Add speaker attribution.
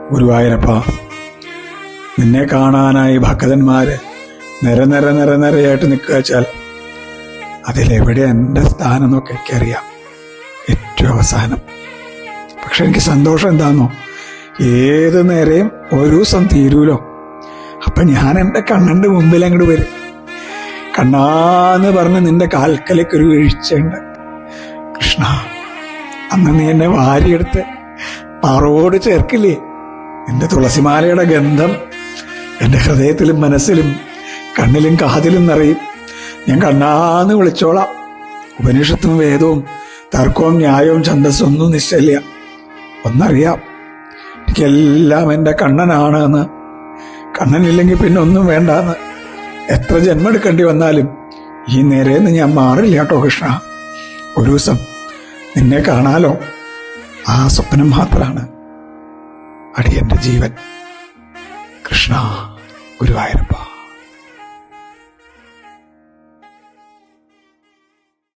Speaker 1: ഗുരുവായൂരപ്പ, നിന്നെ കാണാനായി ഭക്തന്മാര് നിരയായിട്ട് നിൽക്കുക വെച്ചാൽ അതിലെവിടെ എൻ്റെ സ്ഥാനം എന്നൊക്കെ എനിക്കറിയാം, ഏറ്റവും അവസാനം. പക്ഷെ എനിക്ക് സന്തോഷം എന്താണെന്നോ, ഏത് നേരെയും ഒരു ദിവസം തീരൂലോ, അപ്പൊ ഞാൻ എൻ്റെ കണ്ണൻ്റെ മുമ്പിൽ അങ്ങോട്ട് വരും. കണ്ണാന്ന് പറഞ്ഞ് നിന്റെ കാൽക്കലേക്കൊരു വീഴ്ചയുണ്ട് കൃഷ്ണ. അന്ന് നീ എന്നെ വാരിയെടുത്ത് മാറോട് ചേർക്കില്ലേ? നിന്റെ തുളസിമാലയുടെ ഗന്ധം എൻ്റെ ഹൃദയത്തിലും മനസ്സിലും കണ്ണിലും കാതിലും നിറയും. ഞാൻ കണ്ണാന്ന് വിളിച്ചോളാം. ഉപനിഷത്തും വേദവും തർക്കവും ന്യായവും ഛന്ദസ്സും ഒന്നും നിശ്ചയില്ല. ഒന്നറിയാം, എനിക്കെല്ലാം എൻ്റെ കണ്ണനാണ് എന്ന്. കണ്ണനില്ലെങ്കിൽ പിന്നെ ഒന്നും വേണ്ടാന്ന്. എത്ര ജന്മെടുക്കേണ്ടി വന്നാലും ഈ നേരെന്ന് ഞാൻ മാറില്ല കേട്ടോ കൃഷ്ണ. ഒരു ദിവസം നിന്നെ കാണാലോ, ആ സ്വപ്നം മാത്രമാണ് അടിയന്റെ ജീവൻ. കൃഷ്ണ, ഗുരുവായൂരപ്പ.